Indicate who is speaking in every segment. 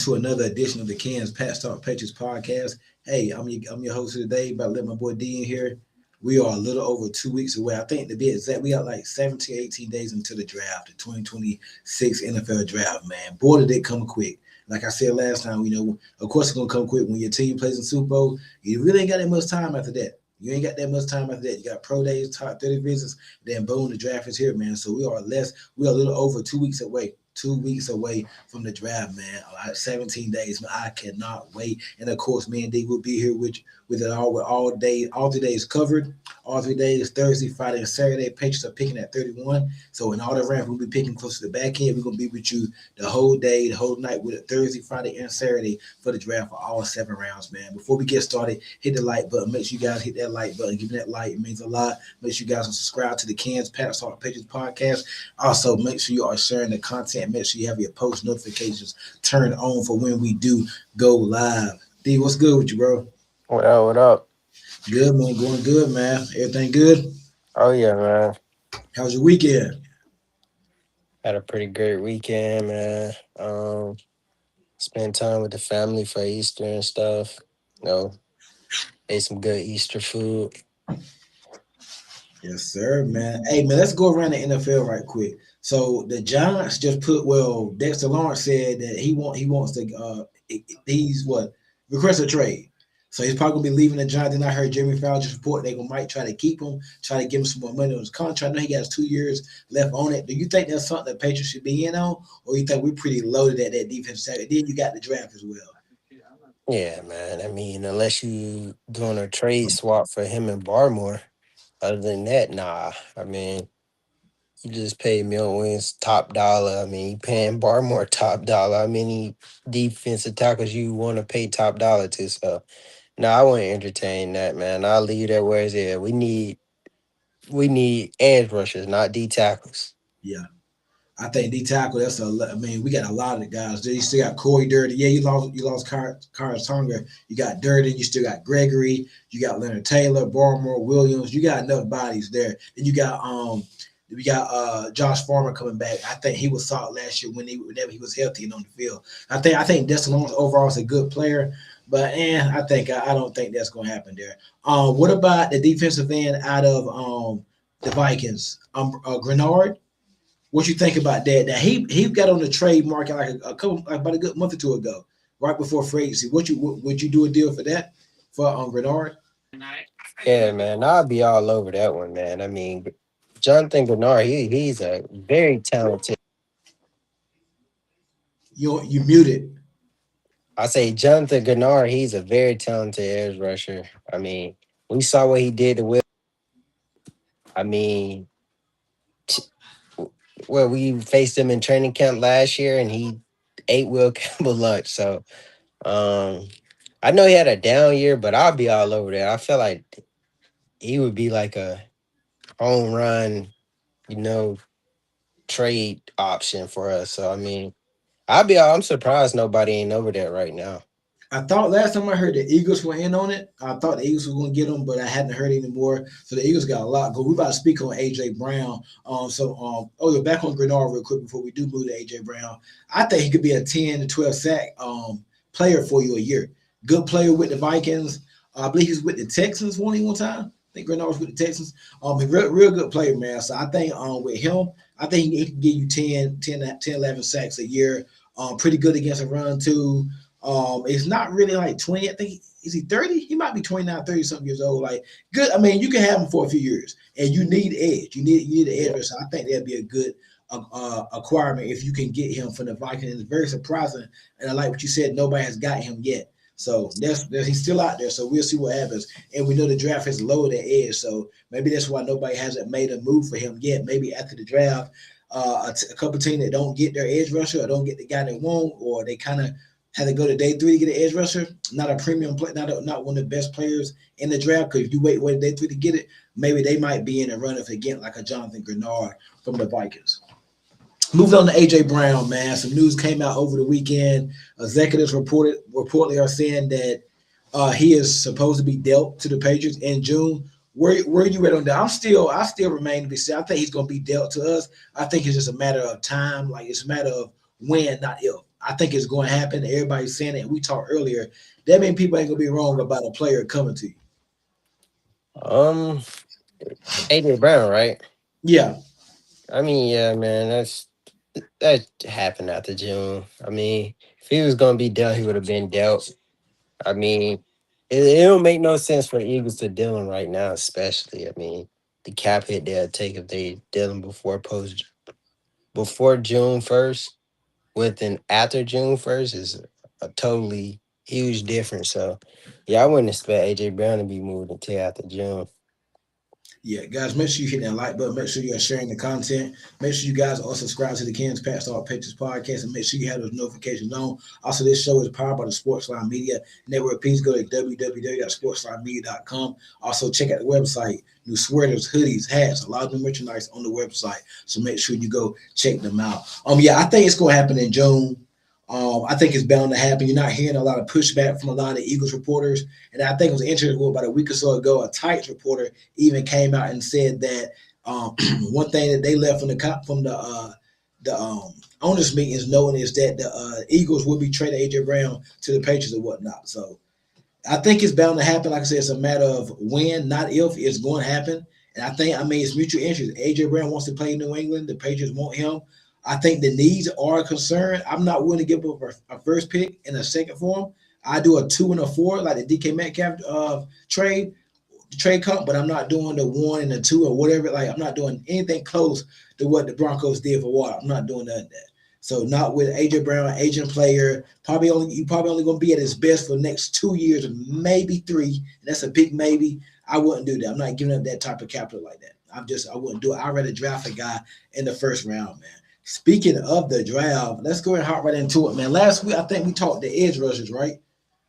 Speaker 1: to another edition of the Cans Pat Talk Patriots podcast. Hey, I'm your host of the day. About to let my boy D in here. We are a little over 2 weeks away. I think to be exact, we got like 17, 18 days until the draft, the 2026 NFL draft, man. Boy, did it come quick. Like I said last time, of course it's going to come quick when your team plays in Super Bowl. You really ain't got that much time after that. You ain't got that much time after that. You got pro days, top 30 visits, then boom, the draft is here, man. So we are a little over 2 weeks away. 2 weeks away from the draft, man. 17 days, man. I cannot wait. And of course, me and D will be here with it all, with all 3 days covered. All 3 days, Thursday, Friday, and Saturday. Patriots are picking at 31. So in all the rounds, we'll be picking close to the back end. We're gonna be with you the whole day, the whole night, with it Thursday, Friday, and Saturday for the draft for all 7 rounds, man. Before we get started, hit the like button. Make sure you guys hit that like button. Give me that like. It means a lot. Make sure you guys subscribe to the Cans Pat Talk Patriots podcast. Also, make sure you are sharing the content. Make sure you have your post notifications turned on for when we do go live. D, what's good with you, bro?
Speaker 2: What up? What up?
Speaker 1: Good, man. Going good, man. Everything good?
Speaker 2: Oh yeah, man.
Speaker 1: How was your weekend?
Speaker 2: Had a pretty great weekend, man. Spent time with the family for Easter and stuff. You know, ate some good Easter food.
Speaker 1: Yes, sir, man. Hey, man, let's go around the NFL right quick. So the Giants just Dexter Lawrence said that he wants to he's what request a trade. So he's probably gonna be leaving the Giants. Then I heard Jeremy Fowler just report they might try to keep him, try to give him some more money on his contract. I know he got 2 years left on it. Do you think that's something the Patriots should be in on, or you think we're pretty loaded at that defense side? Then you got the draft as well.
Speaker 2: Yeah, man. I mean, unless you doing a trade swap for him and Barmore, other than that, nah. I mean, you just pay Mill Wins top dollar. I mean, you paying Barmore top dollar. How many defensive tackles you want to pay top dollar to? So, no, I wouldn't entertain that, man. I'll leave that where it's at. We need edge rushers, not D tackles.
Speaker 1: Yeah. I think D tackle. I mean, we got a lot of the guys. There you still got Corey Durden. Yeah, you lost Carlos Tonga. You got Durden. You still got Gregory. You got Leonard Taylor, Barmore, Williams. You got enough bodies there. Then you got Josh Farmer coming back. I think he was solid last year whenever he was healthy and on the field. I think Dexter Lawrence overall is a good player, but I don't think that's going to happen there. What about the defensive end out of the Vikings? Grenard. What you think about that? That he got on the trade market like about a good month or two ago, right before free agency. Would you do a deal for that for Grenard?
Speaker 2: Yeah, man, I'll be all over that one, man. I mean, Jonathan Grenard, he's a very talented.
Speaker 1: You muted.
Speaker 2: I say Jonathan Grenard, he's a very talented edge rusher. I mean, we saw what he did to Will. I mean, t- well, we faced him in training camp last year, and he ate Will Campbell lunch. So, um, I know he had a down year, but I'll be all over that. I feel like he would be like a home run, you know, trade option for us. So I mean, I'm surprised nobody ain't over there right now.
Speaker 1: I thought last time I heard the Eagles were in on it. I thought the Eagles were going to get him, but I hadn't heard anymore. So the Eagles got a lot. But we're about to speak on AJ Brown. Back on Grenard real quick before we do move to AJ Brown. I think he could be a 10 to 12 sack player for you a year. Good player with the Vikings. I believe he's with the Texans one time. I think Grenard was with the Texans. He's real good player, man. So I think with him, I think he can give you 10, 11 sacks a year. Pretty good against a run too. It's not really like 20. I think is he 30? He might be 29, 30 something years old. Like good. I mean, you can have him for a few years, and you need edge. You need an edge. So I think that'd be a good acquirement if you can get him from the Vikings. It's very surprising, and I like what you said. Nobody has got him yet. So he's still out there. So we'll see what happens. And we know the draft has lowered that edge. So maybe that's why nobody hasn't made a move for him yet. Maybe after the draft, a couple teams that don't get their edge rusher or don't get the guy they want, or they kind of had to go to day 3 to get an edge rusher. Not a premium play, not one of the best players in the draft. Because if you wait day 3 to get it, maybe they might be in a run if they get like a Jonathan Grenard from the Vikings. Moving on to AJ Brown, man. Some news came out over the weekend. Executives reportedly are saying that he is supposed to be dealt to the Patriots in June. Where are you at on that? I still remain to be said. I think he's going to be dealt to us. I think it's just a matter of time. Like it's a matter of when, not if. I think it's going to happen. Everybody's saying it. We talked earlier. That means people ain't gonna be wrong about a player coming to you.
Speaker 2: Um, AJ Brown, right?
Speaker 1: Yeah,
Speaker 2: I mean, yeah, man, that happened after June. I mean, if he was gonna be dealt, he would have been dealt. I mean, it don't make no sense for Eagles to deal him right now, especially. I mean, the cap hit they'll take if they deal him before June 1st with and after June 1st is a totally huge difference. So, yeah, I wouldn't expect AJ Brown to be moved until after June.
Speaker 1: yeah, guys. Make sure you hit that like button. Make sure you are sharing the content. Make sure you guys are subscribe to the Ken's Past Star Pictures podcast, and make sure you have those notifications on. Also, this show is powered by the Sportsline Media Network. Please go to www.sportslinemedia.com. Also, check out the website. New sweaters, hoodies, hats, a lot of new merchandise on the website. So make sure you go check them out. Yeah, I think it's going to happen in June. I think it's bound to happen. You're not hearing a lot of pushback from a lot of Eagles reporters, and I think it was interesting. Well, about a week or so ago, a Titans reporter even came out and said that one thing that they left from the owners meetings knowing is that the Eagles will be trading AJ Brown to the Patriots or whatnot. So I think it's bound to happen. Like I said, it's a matter of when, not if. It's going to happen. And I mean, it's mutual interest. AJ Brown wants to play in New England. The Patriots want him. I think the needs are a concern. I'm not willing to give up a first pick and a second for him. I do a 2 and a 4, like the DK Metcalf trade, trade comp, but I'm not doing the 1 and a 2 or whatever. Like, I'm not doing anything close to what the Broncos did for Water. I'm not doing none of that. So not with AJ Brown, agent player. Probably only gonna be at his best for the next 2 years, or maybe three. And that's a big maybe. I wouldn't do that. I'm not giving up that type of capital like that. I wouldn't do it. I'd rather draft a guy in the first round, man. Speaking of the draft, let's go and hop right into it, man. Last week I think we talked the edge rushers, right?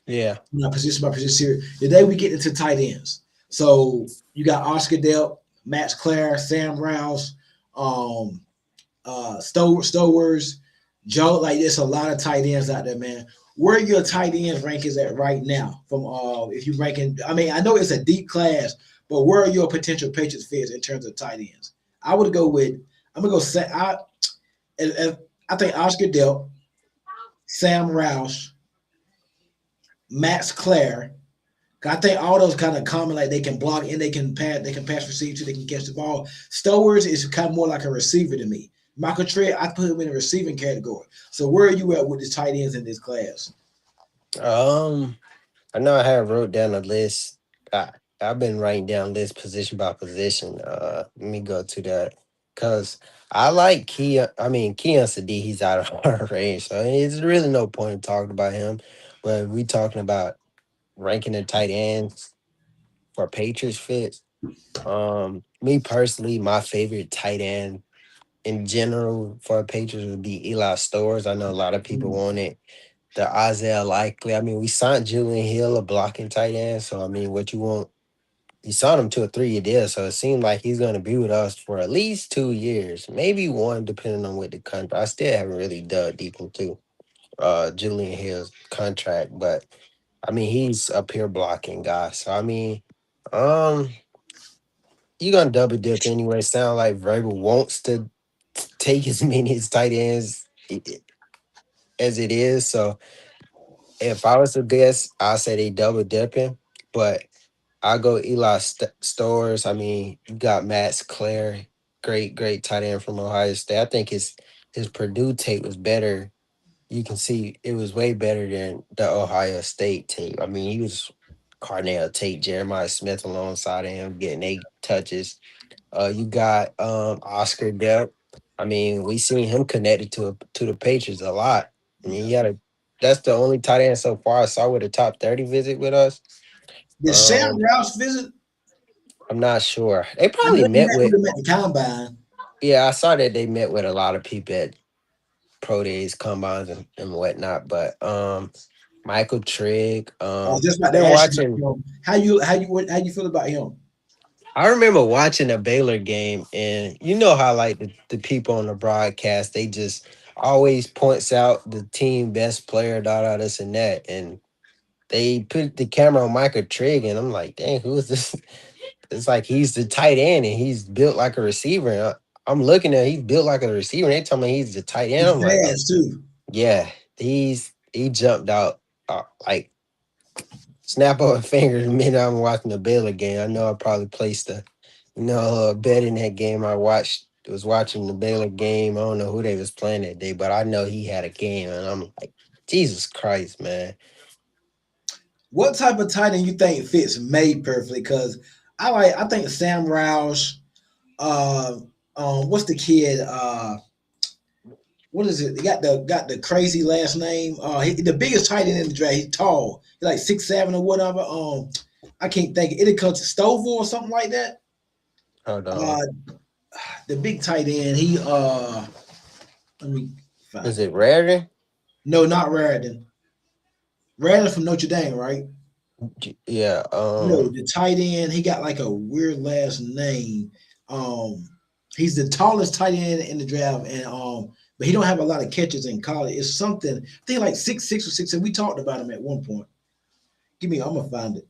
Speaker 2: Yeah.
Speaker 1: Not position by position here. Today we get into tight ends. So you got Oscar Delp, Max Clare, Sam Rouse, um, Stowers, Joe. Like, there's a lot of tight ends out there, man. Where are your tight ends rankings at right now? From if you ranking, I mean, I know it's a deep class, but where are your potential Patriots fits in terms of tight ends? I would go with. I'm gonna go. I think Oscar Delp, Sam Roush, Max Clare. I think all those kind of common, like they can block and they can pass receive too, they can catch the ball. Stowers is kind of more like a receiver to me. Michael Trey, I put him in a receiving category. So where are you at with the tight ends in this class?
Speaker 2: Um, I know I have wrote down a list. I, I've been writing down list position by position. Let me go to that because I like Kia. I mean, Keon Sadi, he's out of our range, so it's really no point in talking about him. But we talking about ranking the tight ends for Patriots fit. Me personally, my favorite tight end in general for Patriots would be Eli Stores. I know a lot of people want it. The Isaiah Likely. I mean, we signed Julian Hill, a blocking tight end. So I mean, what you want? You signed him to a 3-year deal, so it seemed like he's going to be with us for at least 2 years, maybe one, depending on what the contract. I still haven't really dug deep into Julian Hill's contract, but I mean, he's a pure blocking guy. So I mean, um, you gonna double dip anyway. Sound like Vrabel wants to take as many as tight ends as it is. So if I was to guess, I'd say they double dipping, but I go Eli Stores. I mean, you got Max Clare, great tight end from Ohio State. I think his Purdue tape was better. You can see it was way better than the Ohio State tape. I mean, he was Carnell Tate, Jeremiah Smith alongside of him, getting 8 touches. You got Oscar Delp. I mean, we seen him connected to the Patriots a lot. I mean,
Speaker 1: Yeah.
Speaker 2: he had a that's the only tight end so far I saw with a top 30 visit with us.
Speaker 1: Did Sam
Speaker 2: Um,
Speaker 1: Rouse visit?
Speaker 2: I'm not sure. They
Speaker 1: I
Speaker 2: probably
Speaker 1: know he
Speaker 2: met
Speaker 1: met
Speaker 2: with
Speaker 1: with him at the combine.
Speaker 2: yeah, I saw that they met with a lot of people at pro days, combines and whatnot. But Michael Trigg,
Speaker 1: I was just
Speaker 2: I've
Speaker 1: about to
Speaker 2: been
Speaker 1: ask you
Speaker 2: watching
Speaker 1: about him. How you feel about him?
Speaker 2: I remember watching a Baylor game, and you know how like the people on the broadcast they just always points out the team best player, this and that, and they put the camera on Michael Trigg, and I'm like, dang, who is this? It's like he's the tight end, and he's built like a receiver. And I'm looking at he's built like a receiver. And they tell me he's the tight end.
Speaker 1: He's
Speaker 2: I'm like, oh,
Speaker 1: fast too.
Speaker 2: yeah. he jumped out like snap of a finger the minute I'm watching the Baylor game. I know I probably placed a bet in that game. Was watching the Baylor game. I don't know who they was playing that day, but I know he had a game, and I'm like, Jesus Christ, man.
Speaker 1: What type of tight end you think fits May perfectly? Because I think Sam Roush, uh, what's the kid? What is it? They got the crazy last name. The biggest tight end in the draft. He's tall. He's like 6'7" or whatever. I can't think. It'll come to Stovall or something like that.
Speaker 2: Hold on.
Speaker 1: Uh, the big tight end. Let me find
Speaker 2: Is
Speaker 1: it.
Speaker 2: it Raritan?
Speaker 1: No, not Raritan. Raritan from Notre Dame, right?
Speaker 2: Yeah.
Speaker 1: No, the tight end. He got like a weird last name. Um, he's the tallest tight end in the draft, and but he don't have a lot of catches in college. It's something. I think like 6'6" or 6'7". We talked about him at one point. Give me. I'm gonna find it.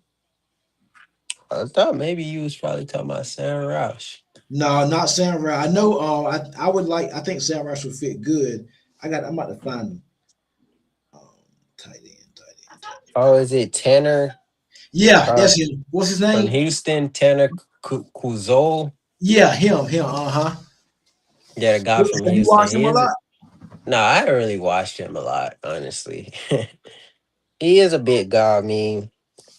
Speaker 2: I thought maybe you was probably talking about Sam Roush.
Speaker 1: No, not Sam Rowell. I know. I would like. I think Sam Rush would fit good. I'm about to find him. Um, tight end. Tight end. Tight end.
Speaker 2: Oh, is it Tanner
Speaker 1: Yeah,
Speaker 2: uh,
Speaker 1: that's him. What's his
Speaker 2: from
Speaker 1: name?
Speaker 2: Houston? Tanner Kuzol.
Speaker 1: Yeah, him. Uh-huh.
Speaker 2: Yeah, the guy from
Speaker 1: Have you
Speaker 2: Houston.
Speaker 1: watched him
Speaker 2: He
Speaker 1: a
Speaker 2: is.
Speaker 1: lot?
Speaker 2: No, I haven't really watched him a lot, honestly. He is a big guy. I mean,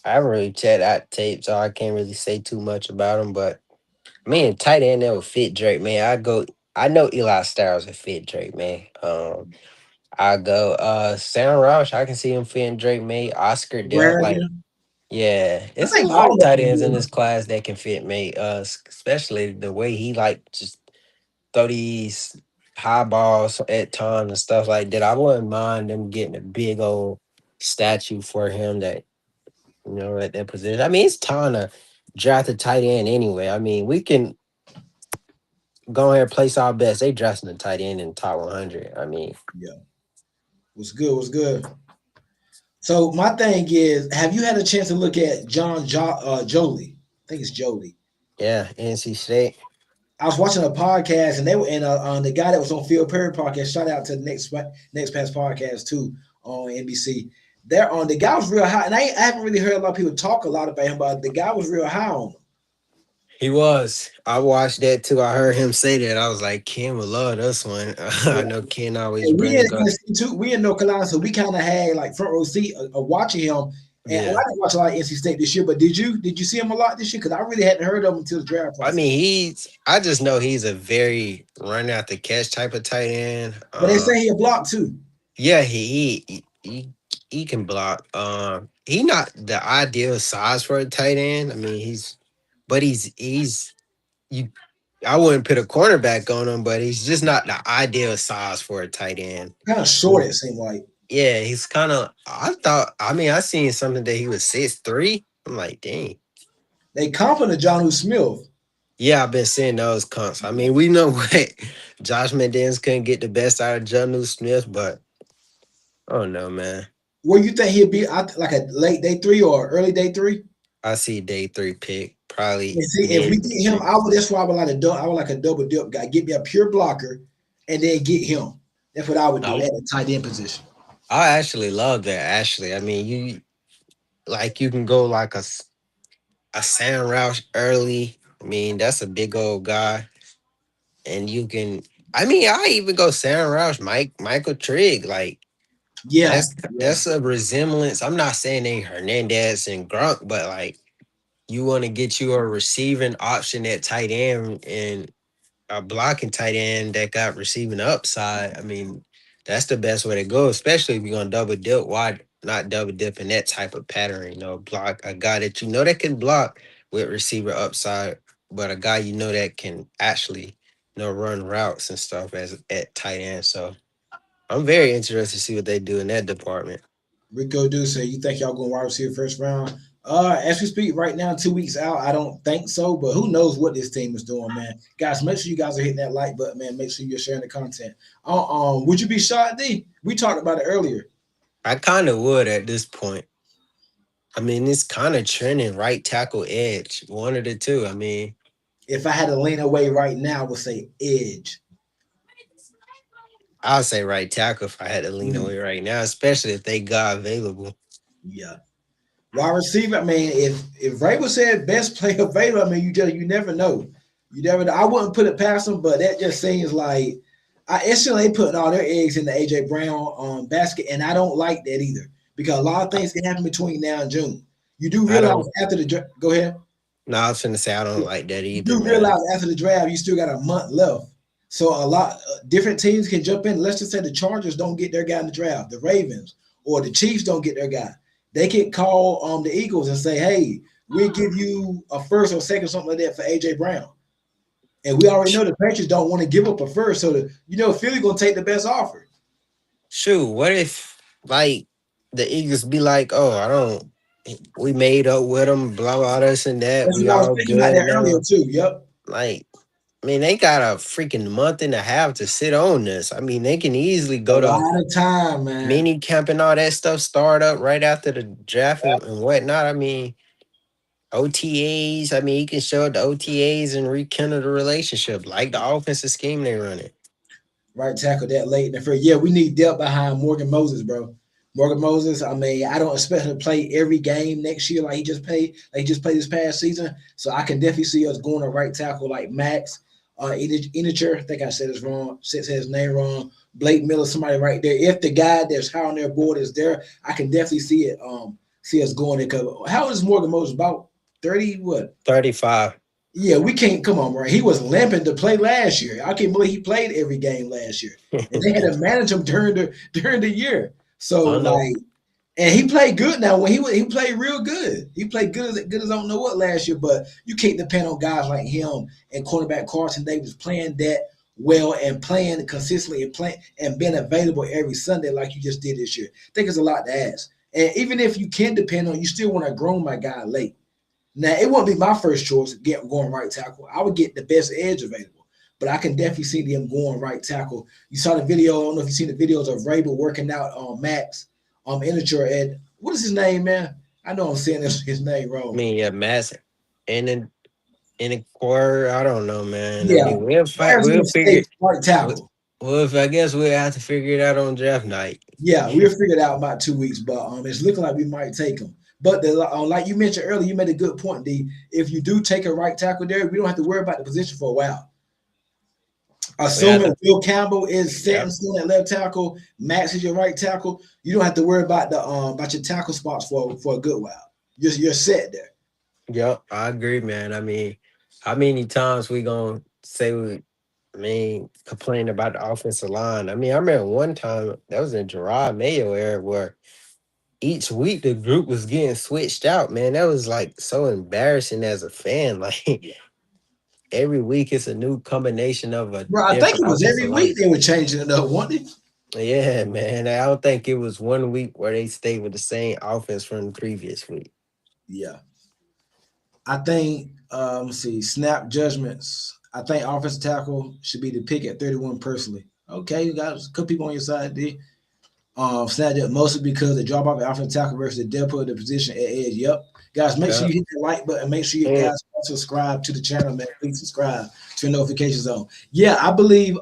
Speaker 2: I haven't really checked out tape, so I can't really say too much about him. But man, tight end that would fit Drake, man. I go. I know Eli Styles would fit Drake, man. I go. Sam Roush, I can see him fitting Drake, man. Oscar Dell, like
Speaker 1: Raritan.
Speaker 2: yeah,
Speaker 1: I
Speaker 2: it's a
Speaker 1: think
Speaker 2: lot of
Speaker 1: all of
Speaker 2: tight
Speaker 1: them
Speaker 2: ends in
Speaker 1: would.
Speaker 2: this class that can fit me. Especially the way he like just throw these high balls at times and stuff like that. I wouldn't mind them getting a big old statue for him that at that position. I mean, it's time to draft a tight end anyway. I mean, we can go ahead and place our bets. They drafting a tight end in the top 100. I mean,
Speaker 1: Yeah. Was good. Was good. So my thing is, have you had a chance to look at Jolie? I think it's Jolie.
Speaker 2: yeah, NC State.
Speaker 1: I was watching a podcast, and they were and the guy that was on Phil Perry podcast. Shout out to the next Pass podcast too on NBC. They're on the guy was real high, and I haven't really heard a lot of people talk a lot about him, but the guy was real high on him.
Speaker 2: He was. I watched that too. I heard him say that. I was like, Ken would love this one. I
Speaker 1: Yeah.
Speaker 2: know Ken always
Speaker 1: And we
Speaker 2: bring
Speaker 1: in
Speaker 2: up.
Speaker 1: NC too. We in North Carolina, so we kind of had like front row seat of watching him. And I
Speaker 2: Yeah.
Speaker 1: didn't watch a lot of NC State this year, but did you? Did you see him a lot this year? Because I really hadn't heard of him until the draft
Speaker 2: I
Speaker 1: process.
Speaker 2: mean, I just know he's a very run out the catch type of tight end.
Speaker 1: But they say he a block too.
Speaker 2: Yeah, he can block. He not the ideal size for a tight end. I mean, but he's you. I wouldn't put a cornerback on him, but he's just not the ideal size for a tight end.
Speaker 1: Kind of short, it seemed like.
Speaker 2: Yeah, he's kind of. I thought. I mean, I seen something that he was 6'3". I'm like, dang.
Speaker 1: They complimented John Smith.
Speaker 2: Yeah, I've been seeing those comps. I mean, we know what Josh McDaniels couldn't get the best out of John Smith, but oh no, man.
Speaker 1: Where you think he'll be? Like a late day three or early day three?
Speaker 2: I see day 3 pick, probably
Speaker 1: And see, if we
Speaker 2: mid
Speaker 1: get him,
Speaker 2: second.
Speaker 1: that's why I would like a I would like a double dip guy. Get me a pure blocker, and then get him. That's what I would do
Speaker 2: I
Speaker 1: at the tight end position.
Speaker 2: I actually love that. Actually, I mean, you can go like a Sam Roush early. I mean, that's a big old guy, and you can. I mean, I even go Sam Roush, Michael Trigg. Like
Speaker 1: Yeah, yeah.
Speaker 2: that's a resemblance. I'm not saying they Hernandez and Grunk, but like you want to get you a receiving option at tight end and a blocking tight end that got receiving upside. I mean, that's the best way to go, especially if you're gonna double dip. Why not double dip in that type of pattern? Block a guy that you know that can block with receiver upside, but a guy you know that can actually run routes and stuff as at tight end. So I'm very interested to see what they do in that department.
Speaker 1: Rico do say you think y'all going wide receiver first round? As we speak right now, 2 weeks out, I don't think so, but who knows what this team is doing, man. Guys, make sure you guys are hitting that like button, man. Make sure you're sharing the content. Would you be shot, D? We talked about it earlier.
Speaker 2: I kind of would at this point. I mean, it's kind of trending right tackle edge, one of the two. I mean,
Speaker 1: If I had to lean away right now, I would say edge.
Speaker 2: I'll say right tackle if I had to lean
Speaker 1: Mhm.
Speaker 2: away right now, especially if they got available.
Speaker 1: Yeah. Wide receiver, I mean, if Vrabel said best player available, I mean, you never know. You never know. I wouldn't put it past them, but that just seems like instantly they putting all their eggs in the AJ Brown basket, and I don't like that either because a lot of
Speaker 2: I,
Speaker 1: things can happen between now and June. You do
Speaker 2: I
Speaker 1: realize
Speaker 2: don't.
Speaker 1: after the draft, go ahead.
Speaker 2: No, I was gonna say I don't like that
Speaker 1: You
Speaker 2: either,
Speaker 1: do
Speaker 2: man.
Speaker 1: realize after the draft, you still got a month left. So a lot different teams can jump in. Let's just say the Chargers don't get their guy in the draft, the Ravens or the Chiefs don't get their guy. They can call the Eagles and say, "Hey, we'll give you a first or second, something like that for AJ Brown." And we already know the Patriots don't want to give up a first, so Philly gonna take the best offer.
Speaker 2: Shoot, what if like the Eagles be like, "Oh, I don't. We made up with them, blah blah this and that.
Speaker 1: That's
Speaker 2: We
Speaker 1: what I was
Speaker 2: all
Speaker 1: thinking about
Speaker 2: good
Speaker 1: that earlier
Speaker 2: now."
Speaker 1: too. Yep,
Speaker 2: Like, I mean, they got a freaking month and a half to sit on this. I mean, they can easily
Speaker 1: a
Speaker 2: go to
Speaker 1: lot of time, man.
Speaker 2: mini camp and all that stuff start up right after the draft and whatnot. I mean, OTAs. I mean, you can show the OTAs and rekindle the relationship, like the offensive scheme they running.
Speaker 1: Right tackle that late in the first. Yeah, we need depth behind Morgan Moses, bro. Morgan Moses. I mean, I don't expect him to play every game next year like he just played. Like he just played this past season. So I can definitely see us going to right tackle like Max, Inicher. I think I said his wrong. Said his name wrong. Blake Miller, somebody right there. If the guy that's high on their board is there, I can definitely see it. See us going there. Cause how old is Morgan Moses? About 30? What?
Speaker 2: 35.
Speaker 1: Yeah, we can't come on, right? He was limping to play last year. I can't believe he played every game last year, and they had to manage him during the year. So
Speaker 2: I know.
Speaker 1: like, and he played good. Now when he played real good. He played good as I don't know what last year. But you can't depend on guys like him and cornerback Carson Davis playing that well and playing consistently and playing and being available every Sunday like you just did this year. I think it's a lot to ask. And even if you can depend on, you still want to groom my guy late. Now it wouldn't be my first choice going right tackle. I would get the best edge available, but I can definitely see them going right tackle. You saw the video. I don't know if you've seen the videos of Rabel working out on Max, Integer at what is his name, man? I know I'm saying his name
Speaker 2: I
Speaker 1: wrong.
Speaker 2: mean, yeah, Mass and in a quarter, I don't know, man. I
Speaker 1: Yeah,
Speaker 2: mean, we'll fight.
Speaker 1: Arizona
Speaker 2: We'll figure.
Speaker 1: State right
Speaker 2: we-
Speaker 1: tackle.
Speaker 2: Well, if I guess we'll have to figure it out on draft night.
Speaker 1: Yeah, we'll figure it out in about 2 weeks, but it's looking like we might take him. But like you mentioned earlier, you made a good point, D. If you do take a right tackle there, we don't have to worry about the position for a while.
Speaker 2: We have
Speaker 1: Assuming
Speaker 2: to.
Speaker 1: Will Campbell is set in
Speaker 2: Yep.
Speaker 1: stone at left tackle, Max is your right tackle, you don't have to worry about the about your tackle spots for a good while. You're set there.
Speaker 2: Yep. I agree, man. I mean, how many times we gonna say we? I mean, complain about the offensive line. I mean, I remember one time that was in Gerard Mayo era where each week the group was getting switched out. Man, that was like so embarrassing as a fan. Like every week it's a new combination of a
Speaker 1: Bro, I think
Speaker 2: different
Speaker 1: it was every
Speaker 2: offensive
Speaker 1: week
Speaker 2: line.
Speaker 1: they were changing it up, wasn't it?
Speaker 2: Yeah, man. I don't think it was one week where they stayed with the same offense from the previous week.
Speaker 1: Yeah. I think let's see, snap judgments. I think offensive tackle should be the pick at 31 personally. Okay, you got a couple people on your side, D. Snap it mostly because the drop off the offensive tackle versus the depth of the position at edge. Yep. Guys, make sure
Speaker 2: Yeah.
Speaker 1: you hit the like button. Make sure you
Speaker 2: And
Speaker 1: guys subscribe to the channel, man. Please subscribe to your notification zone. Yeah, I believe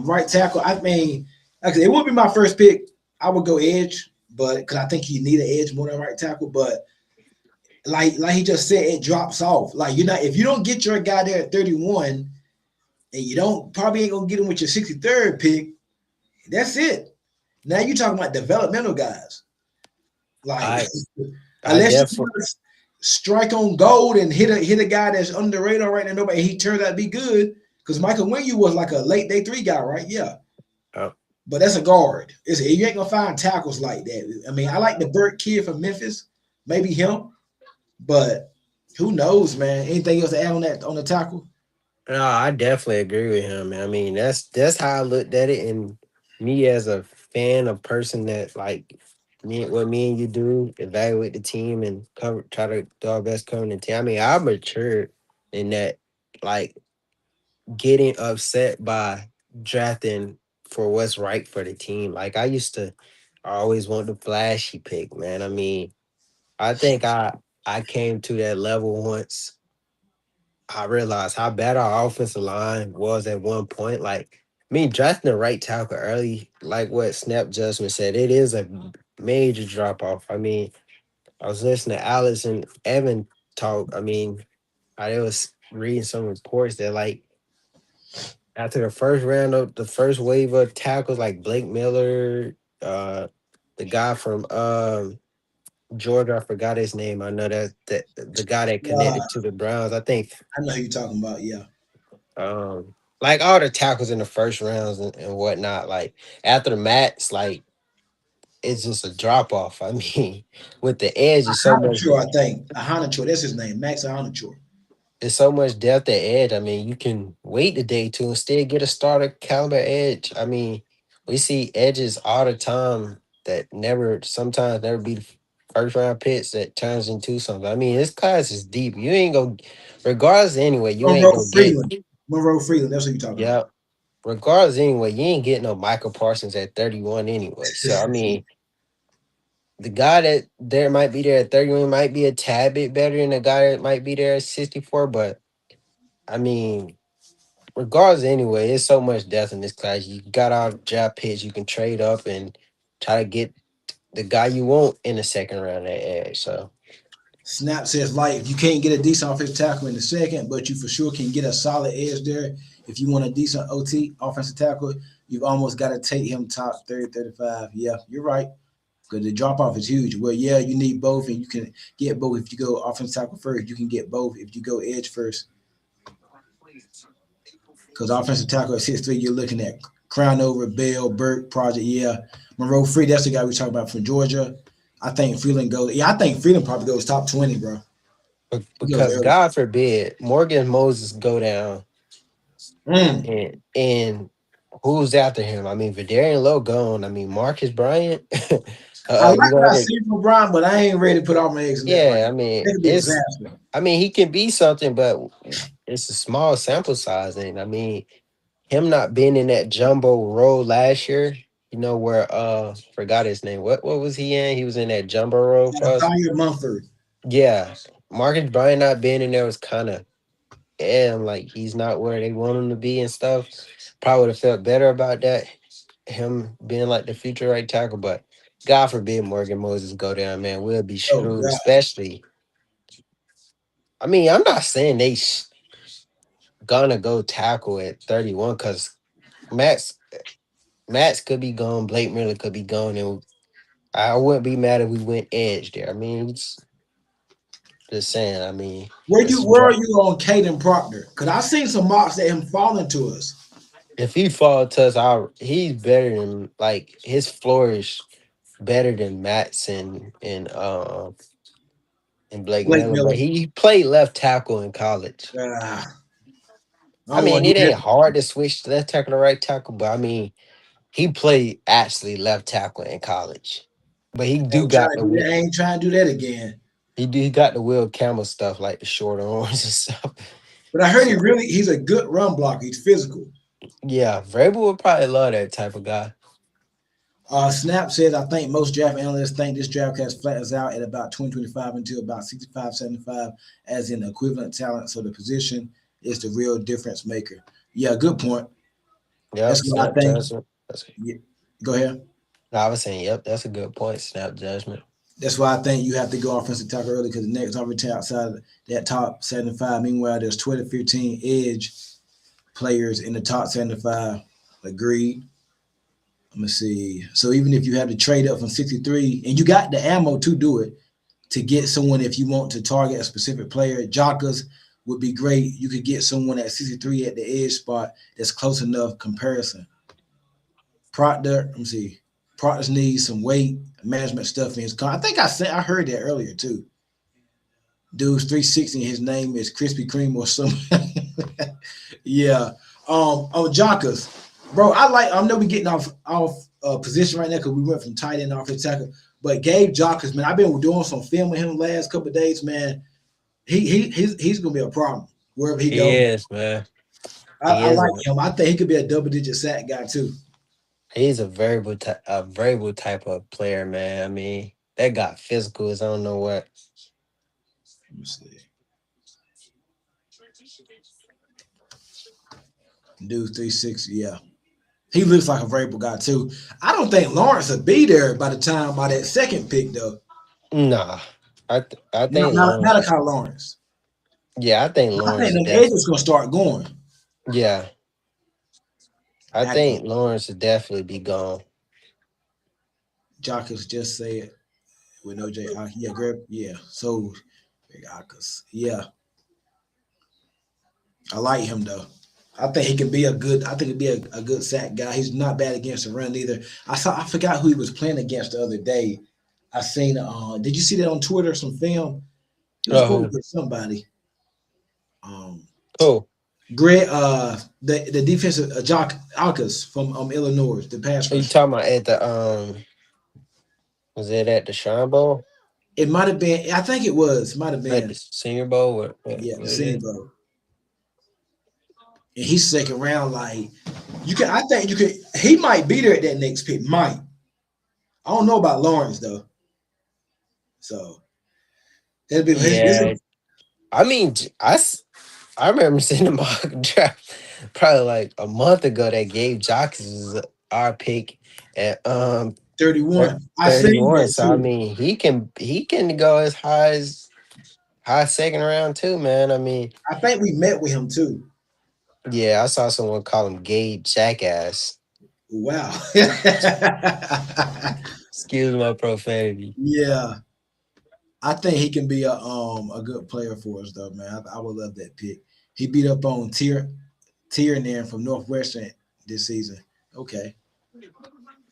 Speaker 1: right tackle. I mean, like I said, it would be my first pick. I would go edge, but because I think you need an edge more than right tackle. But like he just said, it drops off. Like you're not if you don't get your guy there at 31, and you don't probably ain't gonna get him with your 63rd pick. That's it. Now you're talking about developmental guys. Like
Speaker 2: I I
Speaker 1: unless you
Speaker 2: definitely
Speaker 1: strike on gold and hit a guy that's under the radar right now, nobody he turned out to be good. Because Michael Winu was like a late day 3 guy, right? Yeah.
Speaker 2: uh,
Speaker 1: But that's a guard. You ain't gonna find tackles like that. I mean, I like the Burt kid from Memphis, maybe him, but who knows, man? Anything else to add on that on the tackle?
Speaker 2: no, I definitely agree with him. Man. I mean, that's how I looked at it. And me as a fan, a person that like me and you do, evaluate the team and try to do our best covering the team. I mean, I matured in that, like getting upset by drafting for what's right for the team. Like I used to always want the flashy pick, man. I mean, I think I came to that level once I realized how bad our offensive line was at one point. Like, Me drafting the right tackle early, like what Snap Judgment said, it is a major drop off. I mean, I was listening to Alice and Evan talk. I mean, I was reading some reports that like after the first round of the first wave of tackles, like Blake Miller, uh, the guy from Georgia, I forgot his name. I know that the guy that
Speaker 1: Uh,
Speaker 2: connected to the Browns. I think
Speaker 1: I know who you're talking about. Yeah.
Speaker 2: like all the tackles in the first rounds and whatnot. Like after the match, like it's just a drop off. I mean, with the edge,
Speaker 1: Ahanacho, I think. Ahanacho, that's his name. Max Ahanacho.
Speaker 2: it's so much depth at edge. I mean, you can wait the day to instead get a starter caliber edge. I mean, we see edges all the time that never sometimes never be the first round picks that turns into something. I mean, this class is deep. You ain't go regardless anyway, you ain't
Speaker 1: Monroe
Speaker 2: gonna get
Speaker 1: Freeland. Monroe Freeland, that's what you're talking
Speaker 2: yeah.
Speaker 1: about.
Speaker 2: Regardless anyway, you ain't getting no Michael Parsons at 31 anyway. So I mean, the guy that there might be there at 31 might be a tad bit better than the guy that might be there at 64, but I mean, regardless anyway, it's so much depth in this class. You got all the draft picks, you can trade up and try to get the guy you want in the second round at edge. So
Speaker 1: Snap says, like, if you can't get a decent offensive tackle in the second, but you for sure can get a solid edge there. If you want a decent OT, offensive tackle, you've almost got to take him top 30, 35. Yeah, you're right. Because the drop off is huge. Well, yeah, you need both, and you can get both if you go offensive tackle first. You can get both if you go edge first. Because offensive tackle at 6'3", you're looking at Crown over, Bell, Burke, Project. Yeah, Monroe Free, that's the guy we talking about from Georgia. I think Freeland goes. Yeah, I think Freeland probably goes top 20, bro. He goes
Speaker 2: because
Speaker 1: early.
Speaker 2: God forbid Morgan Moses go down
Speaker 1: Mm.
Speaker 2: and who's after him? I mean, Vidarian Low gone. I mean, Marcus Bryant.
Speaker 1: I like
Speaker 2: You
Speaker 1: what I
Speaker 2: gonna
Speaker 1: see from Brian, but I ain't ready to put all my eggs in that right
Speaker 2: yeah, I
Speaker 1: now.
Speaker 2: mean,
Speaker 1: That could be a
Speaker 2: it's
Speaker 1: disaster.
Speaker 2: I mean, he can be something, but it's a small sample size. And I mean, him not being in that jumbo role last year, you know, where forgot his name. What was he in? He was in that jumbo role for us.
Speaker 1: Tyler Mumford.
Speaker 2: Yeah. Marcus Bryant not being in there was kind of like he's not where they want him to be and stuff. Probably would have felt better about that. Him being like the future right tackle, but God forbid Morgan Moses go down, man. We'll be
Speaker 1: Oh
Speaker 2: screwed,
Speaker 1: God.
Speaker 2: especially I mean, I'm not saying they gonna go tackle at 31 because Max Max could be gone, Blake Miller could be gone, and I wouldn't be mad if we went edge there. I mean, it's just saying. I mean, it's a
Speaker 1: Where are
Speaker 2: drop.
Speaker 1: you on Caden Proctor? Because I seen some mocks that him falling to us.
Speaker 2: If he fall to us, he's better than like his floor is better than Matt's and Blake
Speaker 1: Blake
Speaker 2: Miller, but
Speaker 1: Miller.
Speaker 2: he played left tackle in college.
Speaker 1: Ah, I
Speaker 2: I
Speaker 1: don't
Speaker 2: mean,
Speaker 1: want to
Speaker 2: it
Speaker 1: hear
Speaker 2: ain't
Speaker 1: that.
Speaker 2: hard to switch to left tackle to right tackle, but I mean, he played actually left tackle in college, but he
Speaker 1: I
Speaker 2: do
Speaker 1: ain't trying
Speaker 2: got
Speaker 1: to do that. I ain't trying to do that again.
Speaker 2: he got the Will Campbell stuff like the short arms and stuff.
Speaker 1: But I heard
Speaker 2: So
Speaker 1: he's a good run blocker. He's physical.
Speaker 2: yeah, Vrabel would probably love that type of guy.
Speaker 1: Snap says, I think most draft analysts think this draft class flattens out at about 2025 until about 65, 75 as in equivalent talent. So the position is the real difference maker. Yeah, good point. That's
Speaker 2: Yep,
Speaker 1: what I
Speaker 2: snap
Speaker 1: think.
Speaker 2: judgment.
Speaker 1: Yeah, go ahead.
Speaker 2: No, I was saying, yep, that's a good point. Snap judgment.
Speaker 1: That's why I think you have to go offensive tackle early because the next opportunity outside of that top 75. Meanwhile, there's 12 to 15 edge players in the top 75. Agreed. Let me see. So even if you have to trade up from 63, and you got the ammo to do it, to get someone if you want to target a specific player, Jockers would be great. You could get someone at 63 at the edge spot that's close enough comparison. Proctor, let me see. Proctor's needs some weight management stuff in his car. I think I heard that earlier too. Dude's 360. His name is Krispy Kreme or something. Yeah. Jockers, bro. I know we getting off position right now because we went from tight end off his tackle. But Gabe Jockers, man, I've been doing some film with him the last couple of days, man. He's gonna be a problem wherever he
Speaker 2: He
Speaker 1: goes.
Speaker 2: is, man. He
Speaker 1: I
Speaker 2: is
Speaker 1: like him. I think he could be a double digit sack guy too.
Speaker 2: he's a variable type of player, man. I mean, that got physical as I don't know what.
Speaker 1: Let me see. Dude, 360. Yeah. He looks like a variable guy too. I don't think Lawrence will be there by the time by that second pick though.
Speaker 2: Nah, I
Speaker 1: Not,
Speaker 2: think
Speaker 1: not
Speaker 2: Lawrence.
Speaker 1: Malachi Lawrence.
Speaker 2: Yeah, I think
Speaker 1: I think
Speaker 2: Lawrence is
Speaker 1: them
Speaker 2: definitely.
Speaker 1: agents gonna start going.
Speaker 2: Yeah, I
Speaker 1: After
Speaker 2: think Lawrence would definitely be gone.
Speaker 1: Jockus just said with no J. Yeah, Greg. Yeah. So Big Jockus. Yeah, I like him though. I think he can be a good. I think he'd be a good sack guy. He's not bad against the run either. I saw. I forgot who he was playing against the other day. I seen. Did you see that on Twitter? Some film. He was going
Speaker 2: Oh,
Speaker 1: against somebody. Um,
Speaker 2: cool.
Speaker 1: Greg. The defensive Jock Alcas from Illinois, the pass
Speaker 2: Are you
Speaker 1: rusher.
Speaker 2: talking about at the was it at the Shrine Bowl?
Speaker 1: It might have been. I think it was. Might have
Speaker 2: At the
Speaker 1: been.
Speaker 2: Senior Bowl?
Speaker 1: Yeah, the
Speaker 2: What it
Speaker 1: Senior
Speaker 2: is?
Speaker 1: Bowl. And he's second round. Like you can. I think you could. He might be there at that next pick. Might. I don't know about Lawrence though. So that'd be his
Speaker 2: Yeah, I mean, I remember seeing the mock draft probably like a month ago that gave Jocks our pick at
Speaker 1: 31. I seen
Speaker 2: 31.
Speaker 1: that
Speaker 2: So I
Speaker 1: too.
Speaker 2: mean he can go as high second round too, man. I mean,
Speaker 1: I think we met with him too.
Speaker 2: yeah, I saw someone call him gay jackass.
Speaker 1: Wow.
Speaker 2: Excuse my profanity.
Speaker 1: Yeah. I think he can be a good player for us though, man. I would love that pick. He beat up on Tier from Northwestern this season. Okay.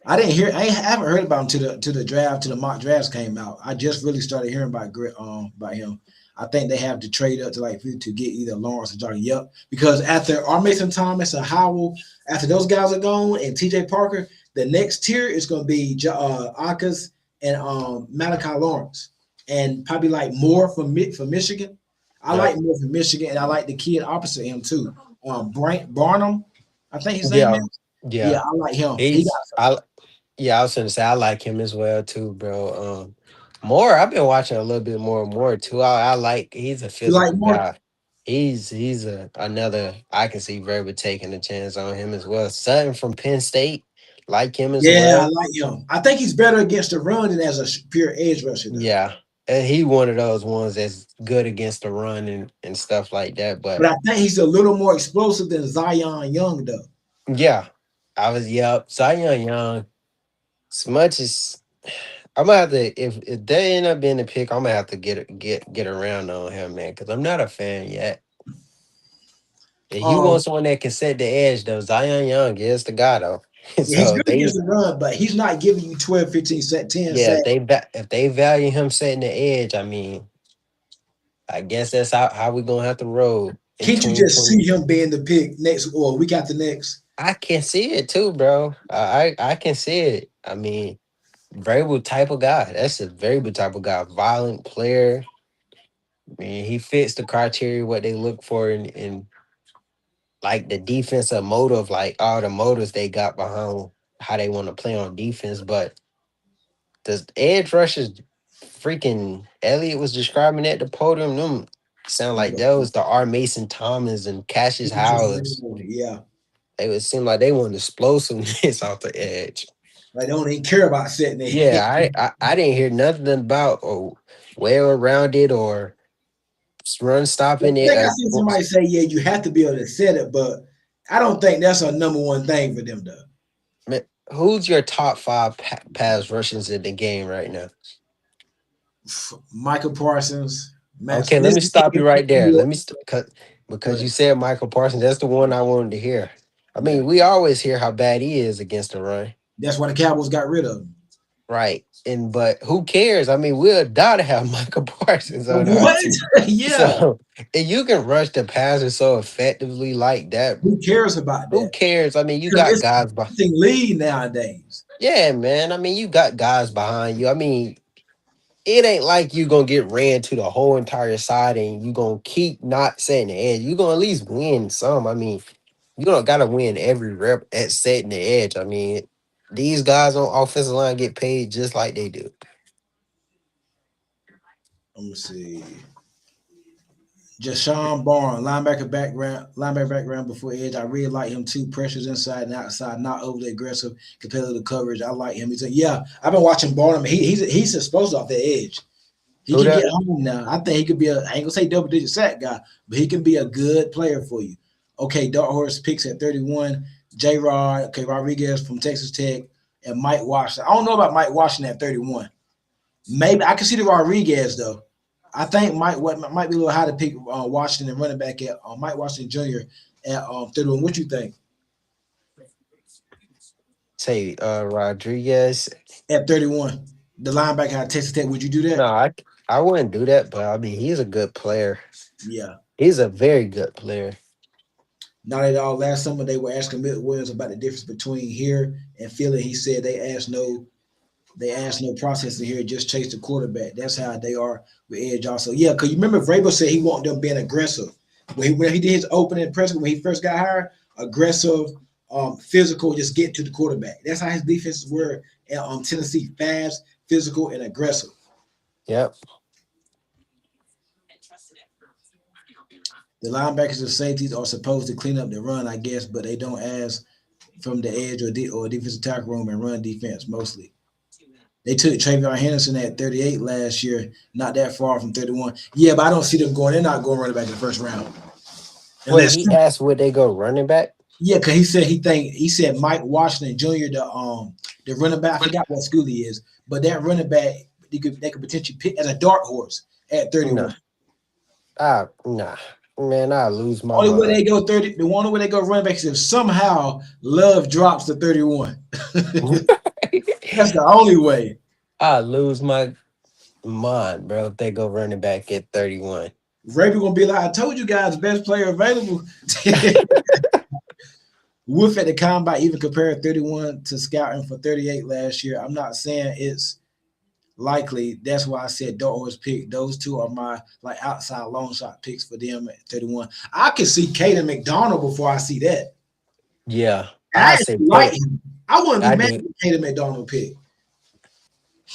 Speaker 1: I didn't hear. I haven't heard about him to the draft, to the mock drafts came out. I just really started hearing about him. I think they have to trade up to to get either Lawrence or Johnny. Yep, because after R. Mason Thomas and Howell, after those guys are gone, and T.J. Parker, the next tier is going to be Akas and Malachi Lawrence, and probably like Moore from Michigan. I
Speaker 2: Yep.
Speaker 1: like Moore from Michigan, and I like the kid opposite him too, Brant Barnum. I think his name
Speaker 2: Yeah.
Speaker 1: is. Yeah,
Speaker 2: Yeah.
Speaker 1: I like him. He got
Speaker 2: He's I Yeah, I was gonna say I like him as well too, bro. More I've been watching a little bit more too. I like he's a
Speaker 1: you like
Speaker 2: physical
Speaker 1: more.
Speaker 2: guy. He's another I can see Verba taking a chance on him as well. Sutton from Penn State, like him as
Speaker 1: Yeah, I
Speaker 2: well.
Speaker 1: like him. I think he's better against the run than as a pure edge rusher, though.
Speaker 2: Yeah. And he one of those ones that's good against the run and stuff like that.
Speaker 1: But
Speaker 2: But
Speaker 1: I think he's a little more explosive than Zion Young, though.
Speaker 2: yeah, Zion Young. As much as I'm gonna have to, if they end up being the pick, I'm gonna have to get around on him, man, because I'm not a fan yet. If you
Speaker 1: Um,
Speaker 2: want someone that can set the edge, though, Zion Young is the guy, though.
Speaker 1: yeah, he's
Speaker 2: So
Speaker 1: good against the run, but he's not giving you 12, 15, 10
Speaker 2: yeah,
Speaker 1: sacks.
Speaker 2: if they value him setting the edge, I mean, I guess that's how we gonna have to roll in
Speaker 1: Can't you just see
Speaker 2: 2020.
Speaker 1: him being the pick next or week after next?
Speaker 2: I can see it too, bro. I can see it. I mean, variable type of guy. That's a variable type of guy. Violent player. I mean, he fits the criteria what they look for in like the defensive motive, like all the motives they got behind how they want to play on defense. But the edge rushers, freaking Elliott was describing at the podium, them sound like
Speaker 1: Yeah,
Speaker 2: those the R. Mason Thomas and Cassius Howards.
Speaker 1: yeah.
Speaker 2: They would seem like they want explosiveness off the edge.
Speaker 1: Like they don't even care about setting their
Speaker 2: Yeah, I didn't hear nothing about well around it or run
Speaker 1: I
Speaker 2: stopping it.
Speaker 1: think I seen somebody say, yeah, you have to be able to set it, but I don't think that's a number one thing for them, though.
Speaker 2: Man, who's your top five pass rushers in the game right now?
Speaker 1: Michael Parsons, Matt
Speaker 2: Okay,
Speaker 1: Smith.
Speaker 2: let me stop you right there. Because you said Michael Parsons, that's the one I wanted to hear. I
Speaker 1: Yeah,
Speaker 2: mean, we always hear how bad he is against the run,
Speaker 1: that's why the Cowboys got rid of him.
Speaker 2: right? And but who cares? I mean, we'll die to have Michael Parsons on our
Speaker 1: What?
Speaker 2: team.
Speaker 1: Yeah.
Speaker 2: So if you can rush the passer so effectively like that,
Speaker 1: Who cares about
Speaker 2: who
Speaker 1: that?
Speaker 2: cares? I mean, you
Speaker 1: Because
Speaker 2: got
Speaker 1: it's
Speaker 2: guys
Speaker 1: a passing lead nowadays.
Speaker 2: yeah, man. I mean, you got guys behind you. I mean, it ain't like you gonna get ran to the whole entire side and you gonna keep not setting the edge. You gonna at least win some. I mean, you don't gotta win every rep at setting the edge. I mean, these guys on offensive line get paid just like they do.
Speaker 1: Let me see. Jashawn Barnes, linebacker background before edge. I really like him too. Pressures inside and outside, not overly aggressive compared to the coverage. I like him. He's like, yeah, I've been watching Barnum. He's exposed off the edge. He
Speaker 2: Who
Speaker 1: can get
Speaker 2: that?
Speaker 1: home now. I think he could be I ain't gonna say double digit sack guy, but he can be a good player for you. Okay, Dark Horse picks at 31. J Rod, okay, Rodriguez from Texas Tech, and Mike Washington. I don't know about Mike Washington at 31. Maybe I can see the Rodriguez though. I think what might be a little high to pick Washington and running back at Mike Washington Jr. at 31. What you think
Speaker 2: Say Rodriguez.
Speaker 1: at 31? The linebacker out of Texas Tech. Would you do
Speaker 2: No,
Speaker 1: that?
Speaker 2: I wouldn't do that, but I mean he's a good player.
Speaker 1: Yeah.
Speaker 2: He's a very good player.
Speaker 1: Not at all. Last summer they were asking Milt Williams about the difference between here and Philly. He said they asked no processing here, just chase the quarterback. That's how they are with Edge also. Yeah, because you remember Vrabel said he wanted them being aggressive. When he did his opening press when he first got hired, aggressive, physical, just get to the quarterback. That's how his defenses were at Tennessee, fast, physical, and aggressive.
Speaker 2: Yep.
Speaker 1: The linebackers and safeties are supposed to clean up the run, I guess, but they don't ask from the edge or defensive tackle room and run defense mostly. They took Travion Henderson at 38 last year, not that far from 31. Yeah, but I don't see them going. They're not going running back in the first round.
Speaker 2: Wait,
Speaker 1: Unless
Speaker 2: he asked would they go running back?
Speaker 1: yeah, because he said Mike Washington Jr. The running back. I forgot what school he is, but that running back they could potentially pick as a dark horse at
Speaker 2: No.
Speaker 1: 31.
Speaker 2: Nah. Man, I lose my
Speaker 1: Only way
Speaker 2: mind.
Speaker 1: they go 30, the only way they go running back is if somehow Love drops to 31. That's the only way.
Speaker 2: I lose my mind, bro, if they go running back at 31.
Speaker 1: Vrabel gonna be like, I told you guys, best player available. Wolf at the combine even compared 31 to scouting for 38 last year. I'm not saying it's likely. That's why I said don't always pick. Those two are my like outside long shot picks for them at 31. I can see Caden McDonald before I see that.
Speaker 2: Yeah.
Speaker 1: And I
Speaker 2: I say
Speaker 1: actually like him. I wouldn't be
Speaker 2: I
Speaker 1: mad
Speaker 2: do.
Speaker 1: if Caden McDonald pick.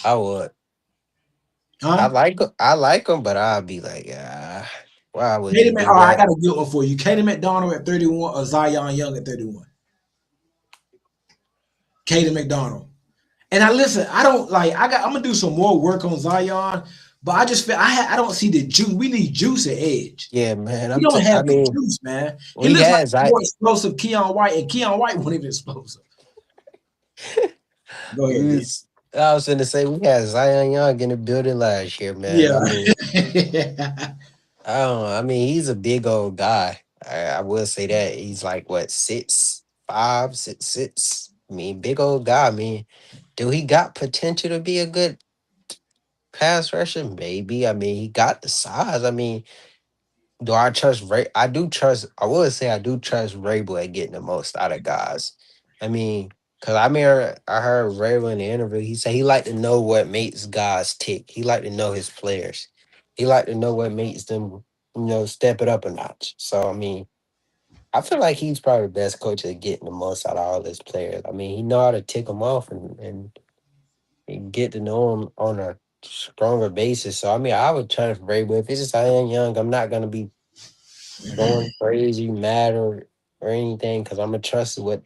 Speaker 2: I would.
Speaker 1: Huh?
Speaker 2: I like him, but I'll be like, why would you
Speaker 1: All
Speaker 2: do
Speaker 1: right, I
Speaker 2: that?
Speaker 1: got a good one for you. Caden McDonald at 31 or Zion Young at 31. Caden McDonald. And I listen, I don't like I'm gonna do some more work on Zion, but I just feel I don't see the juice. We need juice at edge.
Speaker 2: Yeah, man.
Speaker 1: He don't
Speaker 2: I
Speaker 1: have the
Speaker 2: mean,
Speaker 1: juice, man. He
Speaker 2: we
Speaker 1: looks like
Speaker 2: has I
Speaker 1: more explosive Keon White, and Keon White wasn't even explosive. Go ahead,
Speaker 2: we
Speaker 1: D.
Speaker 2: was I was gonna say we had Zion Young in the building last year, man.
Speaker 1: Yeah.
Speaker 2: I mean, I don't know. I mean, he's a big old guy. I will say that. He's like what, 6'5", 6'6". I mean, big old guy. I mean, do he got potential to be a good pass rusher? Maybe. I mean, he got the size. I mean, do I trust Ray? I do trust. I would say I do trust Rabel at getting the most out of guys. I mean, cause I heard Rabel in the interview. He said he like to know what makes guys tick. He like to know his players. He like to know what makes them, step it up a notch. So I mean, I feel like he's probably the best coach at getting the most out of all his players. I mean, he know how to tick them off and get to know him on a stronger basis. So I mean, I would trust Rabel. If it's just Ian Young, I'm not gonna be going crazy, mad or anything, because I'm gonna trust what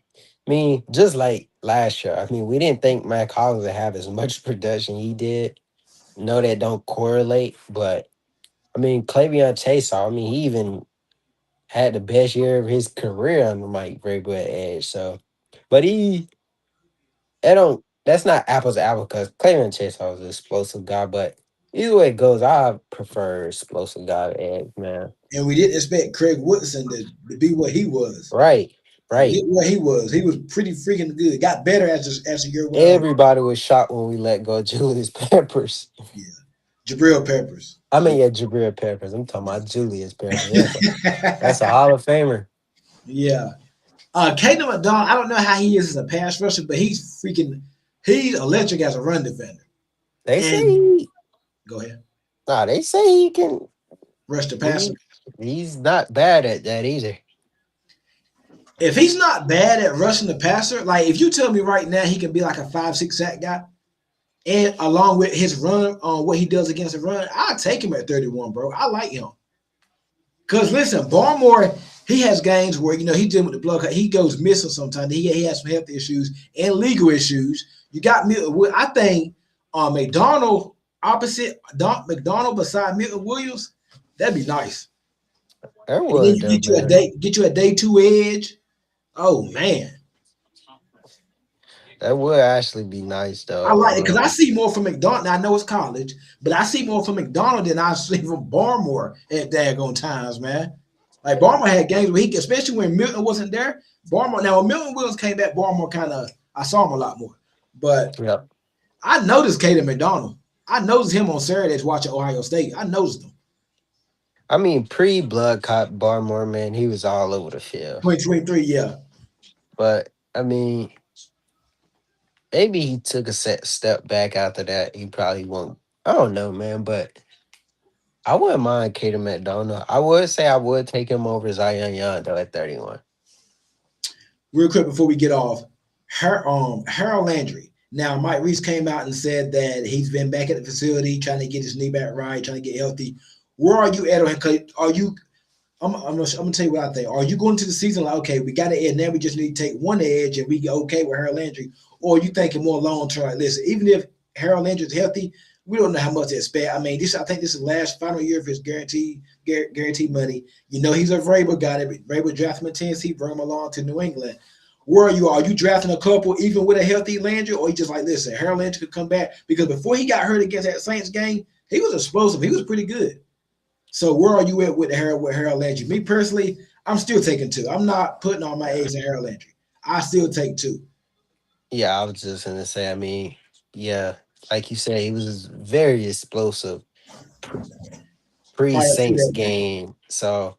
Speaker 2: I mean, just like last year. I mean, we didn't think Matt Collins would have as much production he did. No, that don't correlate, but I mean, Clavion Chase, I mean, he even had the best year of his career under Mike Vrabel at edge. So, but that's not apples to apples because Clavion Chase was an explosive guy, but either way it goes, I prefer explosive guy at edge, man.
Speaker 1: And we didn't expect Craig Woodson to be what he was.
Speaker 2: Right,
Speaker 1: Get
Speaker 2: right.
Speaker 1: what he was. He was pretty freaking good. Got better as the year went on.
Speaker 2: Everybody was shocked when we let go of Julius Peppers.
Speaker 1: Yeah. Jabril Peppers.
Speaker 2: I
Speaker 1: Yeah.
Speaker 2: mean, yeah, Jabril Peppers. I'm talking about Julius Peppers. That's a Hall of Famer.
Speaker 1: Yeah. Caden McDonald, I don't know how he is as a pass rusher, but he's electric as a run defender.
Speaker 2: They say
Speaker 1: And
Speaker 2: he,
Speaker 1: go ahead.
Speaker 2: they say he can.
Speaker 1: Rush the passer.
Speaker 2: He, he's not bad at that either.
Speaker 1: If he's not bad at rushing the passer, like if you tell me right now he can be like a 5-6 sack guy, and along with his run on what he does against the run, I'll take him at 31, bro. I like him. Because listen, Barmore, he has games where he's dealing with the blood. He goes missing sometimes. He has some health issues and legal issues. You got I think McDonald opposite McDonald beside Milton Williams. That'd be nice.
Speaker 2: That
Speaker 1: And then
Speaker 2: would
Speaker 1: you
Speaker 2: though, man.
Speaker 1: get you a day two edge. Oh man,
Speaker 2: That would actually be nice
Speaker 1: I
Speaker 2: though.
Speaker 1: like it because I see more from McDonald. Now, I know it's college, but I see more from McDonald than I see from Barmore at daggone times, man. Like Barmore had games where especially when Milton wasn't there. Barmore, now when Milton Williams came back, Barmore kind of, I saw him a lot more. But
Speaker 2: Yep.
Speaker 1: I noticed Caden McDonald. I noticed him on Saturdays watching Ohio State. I noticed him.
Speaker 2: I mean, pre blood cop Barmore, man, he was all over the field.
Speaker 1: 2023, yeah.
Speaker 2: But I mean, maybe he took a step back after that. He probably won't. I don't know, man. But I wouldn't mind Caden McDonald. I would say I would take him over Zion Young though at 31.
Speaker 1: Real quick before we get off, Harold Landry. Now, Mike Reese came out and said that he's been back at the facility trying to get his knee back right, trying to get healthy. Where are you at on him? Are you? I'm gonna tell you what I think. Are you going to the season like, okay, we got an edge now, we just need to take one edge and we get okay with Harold Landry, or are you thinking more long term? Like, listen, even if Harold Landry is healthy, we don't know how much to expect. I mean, I think this is the last final year of his guaranteed money. He's a Vrabel guy. Vrabel drafted him in Tennessee, brought him along to New England. Where are you? Are you drafting a couple even with a healthy Landry, or you just like, listen, Harold Landry could come back? Because before he got hurt against that Saints game, he was explosive. He was pretty good. So where are you at with Harold Landry? Me personally, I'm still taking two. I'm not putting all my eggs in Harold Landry. I still take two.
Speaker 2: Yeah, I was just gonna say. I mean, yeah, like you said, he was very explosive pre
Speaker 1: Prior to
Speaker 2: Saints
Speaker 1: that game.
Speaker 2: game. So,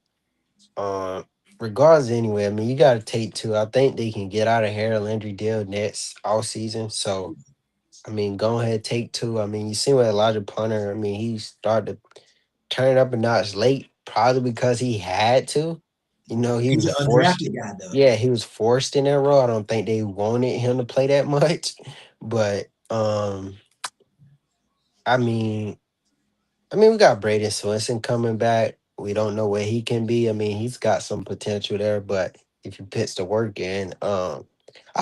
Speaker 2: um, regardless, anyway, I mean, you got to take two. I think they can get out of Harold Landry deal next all season. So, I mean, go ahead, take two. I mean, you see with Elijah Punter. I mean, he started to turn up a notch late, probably because he had to. He
Speaker 1: He's
Speaker 2: was
Speaker 1: an
Speaker 2: forced.
Speaker 1: undrafted guy though.
Speaker 2: Yeah, he was forced in that role. I don't think they wanted him to play that much, but I mean, we got Braden Swenson coming back. We don't know where he can be. I mean, he's got some potential there, but if he puts the work in, I'll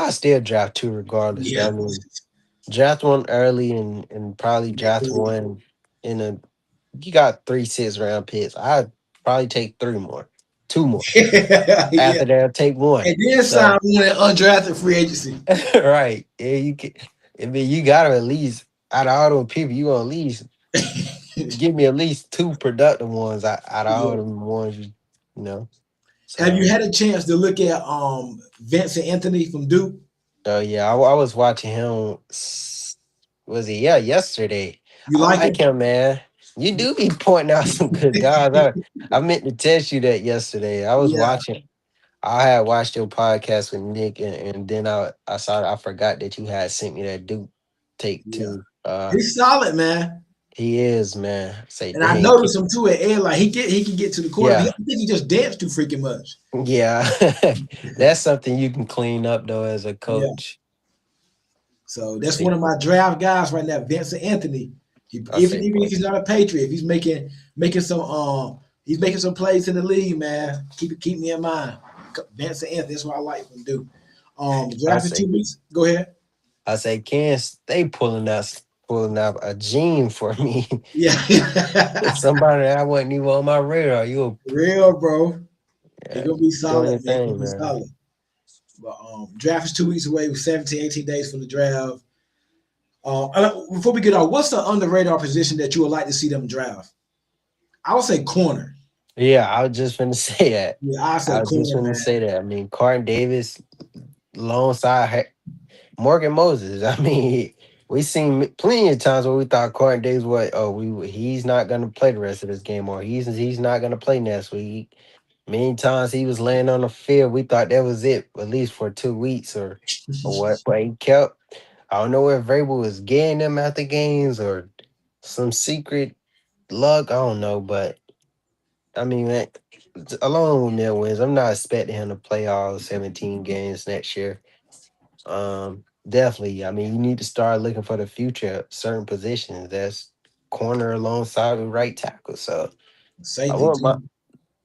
Speaker 2: still draft two regardless.
Speaker 1: Yeah.
Speaker 2: I mean, draft one early and probably draft one in a. You got 3 6 round picks. I'd probably take three more, two more.
Speaker 1: Yeah.
Speaker 2: After that, I'll take one.
Speaker 1: And then sign
Speaker 2: So
Speaker 1: one in undrafted free agency.
Speaker 2: right, yeah, you can. I mean, you gotta at least out of all those people, you gonna at least give me at least two productive ones out of all
Speaker 1: Yeah.
Speaker 2: them ones. You know.
Speaker 1: Have you
Speaker 2: So,
Speaker 1: had a chance to look at Vincent Anthony from Duke?
Speaker 2: yeah, I was watching him. Was it yesterday?
Speaker 1: You
Speaker 2: I
Speaker 1: like
Speaker 2: like
Speaker 1: him?
Speaker 2: him, man. You do be pointing out some good guys. I meant to text you that yesterday. I was
Speaker 1: Yeah,
Speaker 2: watching. I had watched your podcast with Nick, and then I saw I forgot that you had sent me that Duke take
Speaker 1: yeah.
Speaker 2: too.
Speaker 1: He's solid, man.
Speaker 2: He is, man. Say,
Speaker 1: And I
Speaker 2: dang,
Speaker 1: noticed him too at air. Like he can get to the quarterback.
Speaker 2: yeah,
Speaker 1: I think he just danced too freaking much.
Speaker 2: yeah. That's something you can clean up though as a
Speaker 1: Yeah.
Speaker 2: coach.
Speaker 1: So that's one
Speaker 2: Say,
Speaker 1: of my draft guys right now, Vincent Anthony.
Speaker 2: I say,
Speaker 1: Even if he's not a Patriot, if he's making some he's making some plays in the league, man. Keep me in mind. Vincent Anthony, that's what I like from Duke.
Speaker 2: I
Speaker 1: Draft in
Speaker 2: say,
Speaker 1: 2 weeks. Go ahead.
Speaker 2: I say, Ken, stay pulling out a gene for me.
Speaker 1: Yeah.
Speaker 2: Somebody that I wasn't even on my radar.
Speaker 1: Real, bro. He
Speaker 2: Yeah,
Speaker 1: gonna be
Speaker 2: doing
Speaker 1: solid,
Speaker 2: your
Speaker 1: man. He gonna
Speaker 2: thing,
Speaker 1: be
Speaker 2: man.
Speaker 1: solid. But draft is 2 weeks away with 17, 18 days from the draft. Before we get on, what's the under radar position that you would like to see them draft? I would say corner.
Speaker 2: Yeah, I was just finna say that.
Speaker 1: Yeah, I say
Speaker 2: I was just
Speaker 1: corner,
Speaker 2: finna
Speaker 1: man.
Speaker 2: say that. I mean, Carton Davis alongside Morgan Moses. I mean, we seen plenty of times where we thought Carton Davis he's not gonna play the rest of this game, or he's not gonna play next week. Many times he was laying on the field, we thought that was it, at least for 2 weeks or what. But he kept. I don't know if Vrabel was getting them after games or some secret luck. I don't know, but I mean, man, along with their wins, I'm not expecting him to play all 17 games next year. Definitely. I mean, you need to start looking for the future at certain positions. That's corner alongside with right tackle. So I
Speaker 1: Safety
Speaker 2: want my
Speaker 1: too.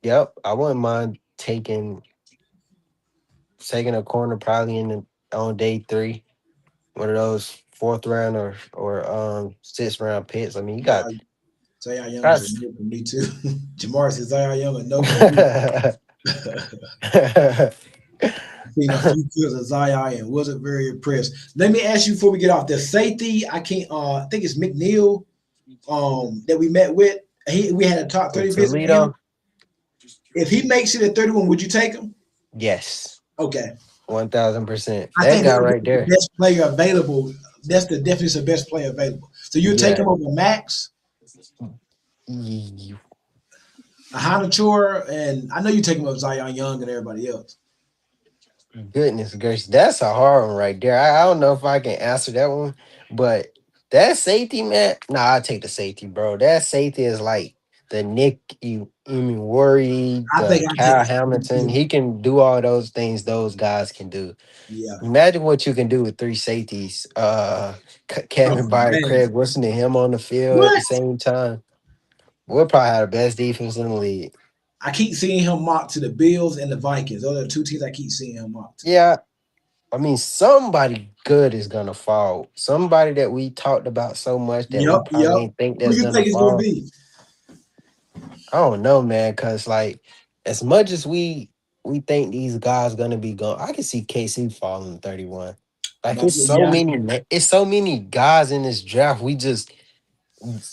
Speaker 2: Yep, I wouldn't mind taking a corner probably on day three. One of those fourth round or sixth round picks. I mean, you
Speaker 1: Yeah,
Speaker 2: got
Speaker 1: Zion Young is a
Speaker 2: that's
Speaker 1: no for me too. Jamar says Zion Young a no for me. Seen a few clips of Zion and wasn't very impressed. Let me ask you before we get off the safety. I can't. I think it's McNeil. That we met with. We had a top
Speaker 2: From
Speaker 1: 30 visit with him.
Speaker 2: Toledo.
Speaker 1: If he makes it at 31, would you take him?
Speaker 2: Yes,
Speaker 1: Okay.
Speaker 2: 1000%.
Speaker 1: I
Speaker 2: That
Speaker 1: think
Speaker 2: guy
Speaker 1: that's
Speaker 2: right
Speaker 1: the
Speaker 2: there.
Speaker 1: best player available. That's the definition of best player available. So you take
Speaker 2: Yeah.
Speaker 1: him over Max,
Speaker 2: Ye-
Speaker 1: a Hanachour, and I know you take him over Zion Young and everybody else.
Speaker 2: Goodness gracious, that's a hard one right there. I don't know if I can answer that one, but that safety, man. Nah, I take the safety, bro. That safety is like the Nick Worry,
Speaker 1: I think
Speaker 2: the
Speaker 1: I take
Speaker 2: Kyle
Speaker 1: the safety
Speaker 2: Hamilton.
Speaker 1: too.
Speaker 2: He can do all those things those guys can do.
Speaker 1: Yeah.
Speaker 2: Imagine what you can do with three safeties.
Speaker 1: Oh
Speaker 2: Kevin Byard,
Speaker 1: man.
Speaker 2: Craig Wilson, and him on the field at the
Speaker 1: What?
Speaker 2: same time. We'll probably have the best defense in the league.
Speaker 1: I keep seeing him mock to the Bills and the Vikings. Those are the two teams I keep seeing him mock to.
Speaker 2: Yeah, I mean, somebody good is gonna fall. Somebody that we talked about so much that we
Speaker 1: Yep,
Speaker 2: probably
Speaker 1: yep.
Speaker 2: ain't think
Speaker 1: Who
Speaker 2: that's
Speaker 1: you
Speaker 2: gonna
Speaker 1: think it's gonna
Speaker 2: fall.
Speaker 1: be?
Speaker 2: I don't know, man. Cause like, as much as we think these guys gonna be gone, I can see KC falling 31. Like
Speaker 1: But yeah,
Speaker 2: it's so many guys in this draft. We just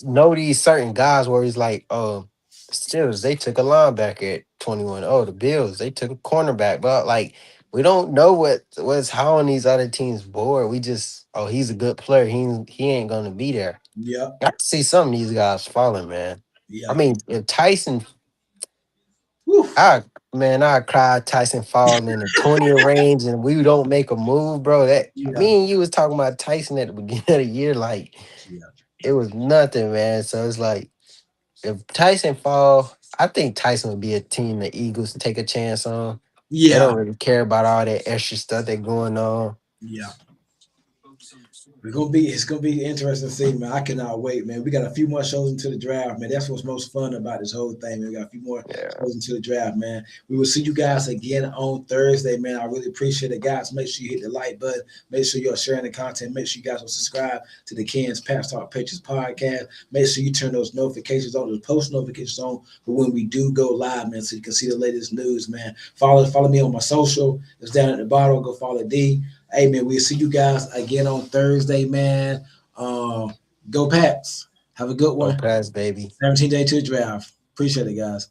Speaker 2: know these certain guys where it's like, oh, the Steelers, they took a linebacker at 21. Oh, the Bills, they took a cornerback. But like we don't know what's how on these other teams board. We just, oh, he's a good player. He ain't gonna be there.
Speaker 1: yep,
Speaker 2: I see some of these guys falling, man. I
Speaker 1: yeah.
Speaker 2: mean, if Tyson,
Speaker 1: Woo.
Speaker 2: I I cry Tyson falling in the 20 range and we don't make a move, bro. That
Speaker 1: Yeah,
Speaker 2: me and you was talking about Tyson at the beginning of the year, like
Speaker 1: yeah,
Speaker 2: it was nothing, man. So it's like if Tyson fall, I think Tyson would be a team the Eagles take a chance on. They
Speaker 1: yeah,
Speaker 2: don't really care about all that extra stuff that going on.
Speaker 1: yeah. It's gonna be interesting to see, man. I cannot wait, man. We got a few more shows into the draft, man. That's what's most fun about this whole thing, man. We got a few more
Speaker 2: Yeah.
Speaker 1: shows into the draft, man. We will see you guys again on Thursday, man. I really appreciate it, guys. Make sure you hit the like button. Make sure you're sharing the content. Make sure you guys will subscribe to the Ken's Past Talk Patriots podcast. Make sure you turn those notifications on, those post notifications on for when we do go live, man, so you can see the latest news, man. Follow me on my social. It's down at the bottom. Go follow D. Hey man, we'll see you guys again on Thursday, man. Go Pats. Have a good
Speaker 2: Go
Speaker 1: one.
Speaker 2: pass, baby.
Speaker 1: 17 day to the draft. Appreciate it, guys.